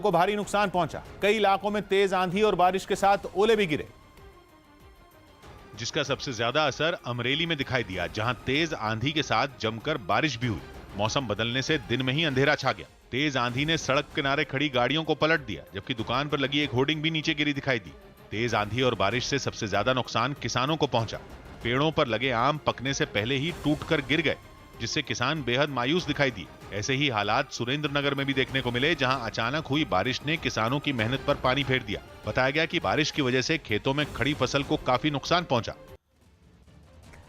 को भारी नुकसान पहुंचा। कई इलाकों में तेज आंधी और बारिश के साथ ओले भी गिरे, जिसका सबसे ज्यादा असर अमरेली में दिखाई दिया, जहां तेज आंधी के साथ जमकर बारिश भी हुई। मौसम बदलने से दिन में ही अंधेरा छा गया। तेज आंधी ने सड़क किनारे खड़ी गाड़ियों को पलट दिया, जबकि दुकान पर लगी एक होर्डिंग भी नीचे गिरी दिखाई दी। तेज आंधी और बारिश से सबसे ज्यादा नुकसान किसानों को पहुंचा। पेड़ों पर लगे आम पकने से पहले ही टूटकर गिर गए, जिससे किसान बेहद मायूस दिखाई दिए। ऐसे ही हालात सुरेंद्रनगर में भी देखने को मिले, जहां अचानक हुई बारिश ने किसानों की मेहनत पर पानी फेर दिया। बताया गया कि बारिश की वजह से खेतों में खड़ी फसल को काफी नुकसान पहुंचा।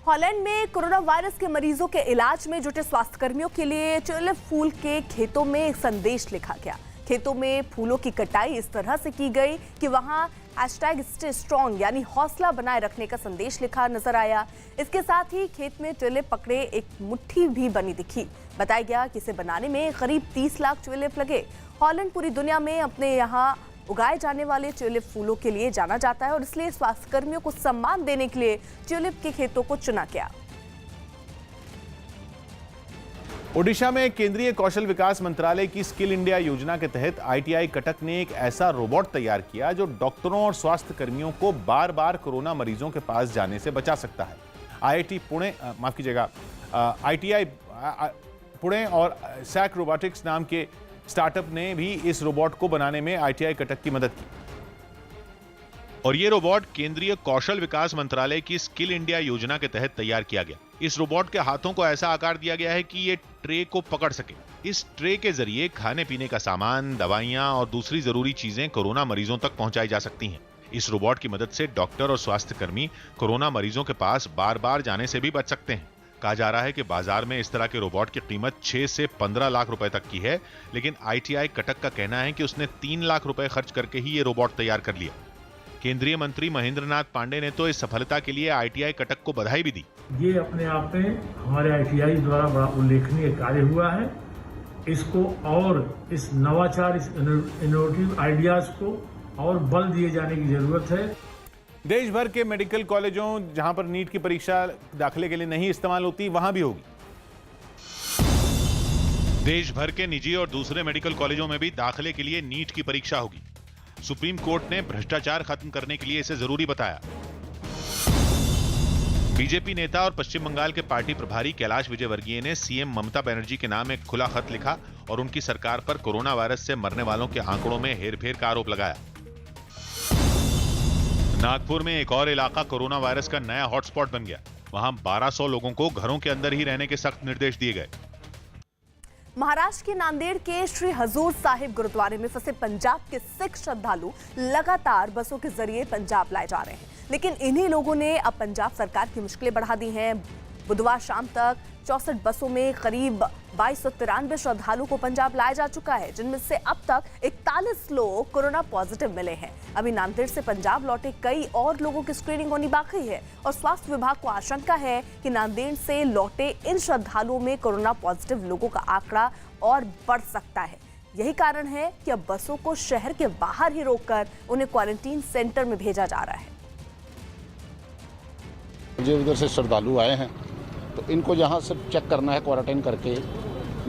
हॉलैंड में कोरोना वायरस के मरीजों के इलाज में जुटे स्वास्थ्य कर्मियों के लिए ट्यूलिप फूल के खेतों में एक संदेश लिखा गया। खेतों में फूलों की कटाई इस तरह से की गई कि वहां #स्टे स्ट्रॉन्ग यानी हौसला बनाए रखने का संदेश लिखा नजर आया। इसके साथ ही खेत में ट्यूलिप पकड़े एक मुट्ठी भी बनी दिखी। बताया गया कि इसे बनाने में करीब 30 लाख ट्यूलिप लगे। हॉलैंड पूरी दुनिया में अपने यहाँ उगाए जाने वाले ट्यूलिप फूलों के लिए जाना जाता है और इसलिए स्वास्थ्य कर्मियों को सम्मान देने के लिए ट्यूलिप के खेतों को चुना गया। ओडिशा में केंद्रीय कौशल विकास मंत्रालय की स्किल इंडिया योजना के तहत ITI कटक ने एक ऐसा रोबोट तैयार किया जो डॉक्टरों और स्वास्थ्य कर्मियों को बार बार कोरोना मरीजों के पास जाने से बचा सकता है। IIT पुणे माफ कीजिएगा ITI पुणे और सैक रोबोटिक्स नाम के स्टार्टअप ने भी इस रोबोट को बनाने में ITI कटक की मदद की। और ये रोबोट केंद्रीय कौशल विकास मंत्रालय की स्किल इंडिया योजना के तहत तैयार किया गया। इस रोबोट के हाथों को ऐसा आकार दिया गया है कि ये ट्रे को पकड़ सके। इस ट्रे के जरिए खाने पीने का सामान, दवाइयां और दूसरी जरूरी चीजें कोरोना मरीजों तक पहुंचाई जा सकती हैं। इस रोबोट की मदद से डॉक्टर और स्वास्थ्य कर्मी कोरोना मरीजों के पास बार बार जाने से भी बच सकते हैं। कहा जा रहा है कि बाजार में इस तरह के रोबोट की कीमत 6 से 15 लाख रुपए तक की है, लेकिन ITI कटक का कहना है कि उसने 3 लाख रुपए खर्च करके ही ये रोबोट तैयार कर लिया। केंद्रीय मंत्री महेंद्र नाथ पांडे ने तो इस सफलता के लिए ITI कटक को बधाई भी दी। ये अपने आप में हमारे ITI द्वारा बड़ा उल्लेखनीय कार्य हुआ है। इसको और इस नवाचार, इस इनोवेटिव आइडियाज को और बल दिए जाने की जरूरत है। देश भर के मेडिकल कॉलेजों जहां पर नीट की परीक्षा दाखिले के लिए नहीं इस्तेमाल होती, वहां भी होगी। देश भर के निजी और दूसरे मेडिकल कॉलेजों में भी दाखिले के लिए नीट की परीक्षा होगी। सुप्रीम कोर्ट ने भ्रष्टाचार खत्म करने के लिए इसे जरूरी बताया। बीजेपी नेता और पश्चिम बंगाल के पार्टी प्रभारी कैलाश विजयवर्गीय ने CM ममता बनर्जी के नाम एक खुला खत लिखा और उनकी सरकार पर कोरोना वायरस से मरने वालों के आंकड़ों में हेरफेर का आरोप लगाया। नागपुर में एक और इलाका कोरोना वायरस का नया हॉटस्पॉट बन गया। वहां 1200 लोगों को घरों के अंदर ही रहने के सख्त निर्देश दिए गए। महाराष्ट्र के नांदेड़ के श्री हजूर साहिब गुरुद्वारे में फंसे पंजाब के सिख श्रद्धालु लगातार बसों के जरिए पंजाब लाए जा रहे हैं, लेकिन इन्हीं लोगों ने अब पंजाब सरकार की मुश्किलें बढ़ा दी हैं। बुधवार शाम तक 64 बसों में करीब 2293 श्रद्धालु को पंजाब लाया जा चुका है, जिनमें से अब तक 41 लोग कोरोना पॉजिटिव मिले हैं। अभी नांदेड़ से पंजाब लौटे कई और लोगों की स्क्रीनिंग होनी बाकी है और स्वास्थ्य विभाग को आशंका है कि नांदेड़ से लौटे इन श्रद्धालुओं में कोरोना पॉजिटिव लोगों का आंकड़ा और बढ़ सकता है। यही कारण है कि अब बसों को शहर के बाहर ही रोककर उन्हें क्वारंटीन सेंटर में भेजा जा रहा है। मुझे उधर से श्रद्धालु आए हैं तो इनको यहाँ से चेक करना है, क्वारंटाइन करके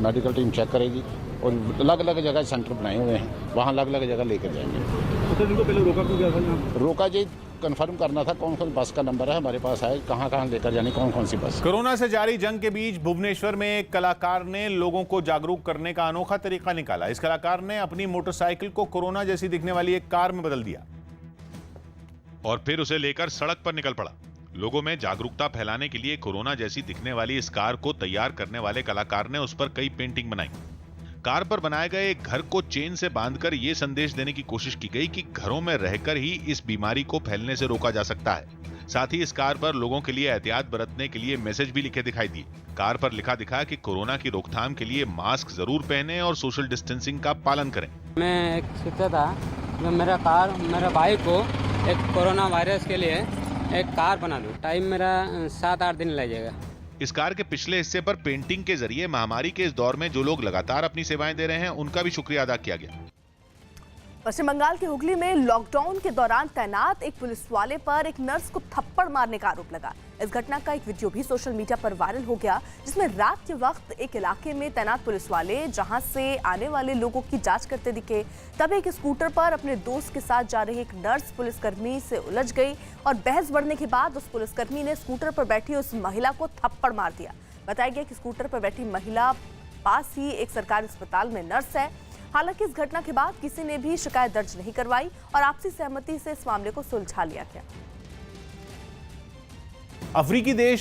मेडिकल टीम चेक करेगी और अलग अलग जगह सेंटर बनाए हुए हैं, वहाँ अलग अलग जगह लेकर जाएंगे। तो इनको पहले रोका क्यों गया था? रोका जी कंफर्म करना था कौन कौन बस का नंबर है हमारे पास है, कहाँ कहाँ लेकर जानी, कौन कौन सी बस। कोरोना से जारी जंग के बीच भुवनेश्वर में एक कलाकार ने लोगों को जागरूक करने का अनोखा तरीका निकाला। इस कलाकार ने अपनी मोटरसाइकिल को कोरोना जैसी दिखने वाली एक कार में बदल दिया और फिर उसे लेकर सड़क पर निकल पड़ा। लोगों में जागरूकता फैलाने के लिए कोरोना जैसी दिखने वाली इस कार को तैयार करने वाले कलाकार ने उस पर कई पेंटिंग बनाई। कार पर बनाए गए एक घर को चेन से बांधकर यह संदेश देने की कोशिश की गई कि घरों में रहकर ही इस बीमारी को फैलने से रोका जा सकता है। साथ ही इस कार पर लोगों के लिए एहतियात बरतने के लिए मैसेज भी लिखे दिखाई दिए। कार पर लिखा दिखा कि कोरोना की रोकथाम के लिए मास्क जरूर पहने और सोशल डिस्टेंसिंग का पालन करें। मैं एक सोचा था कि मेरा भाई को एक कोरोना वायरस के लिए एक कार बना लूं। टाइम मेरा 7-8 दिन लग जाएगा। इस कार के पिछले हिस्से पर पेंटिंग के जरिए महामारी के इस दौर में जो लोग लगातार अपनी सेवाएं दे रहे हैं उनका भी शुक्रिया अदा किया गया। पश्चिम बंगाल के हुगली में लॉकडाउन के दौरान तैनात एक पुलिस वाले पर एक नर्स को थप्पड़ मारने का आरोप लगा। इस घटना का एक वीडियो भी सोशल मीडिया पर वायरल हो गया, जिसमें रात के वक्त एक इलाके में तैनात पुलिस वाले जहां से आने वाले लोगों की जांच करते दिखे, तब एक स्कूटर पर अपने दोस्त के साथ जा रही एक नर्स पुलिसकर्मी से उलझ गई और बहस बढ़ने के बाद उस पुलिसकर्मी ने स्कूटर पर बैठी उस महिला को थप्पड़ मार दिया। बताया गया कि स्कूटर पर बैठी महिला पास ही एक सरकारी अस्पताल में नर्स है। हालांकि इस घटना के बाद किसी ने भी शिकायत दर्ज नहीं करवाई और आपसी सहमति से इस मामले को सुलझा लिया गया। अफ्रीकी देश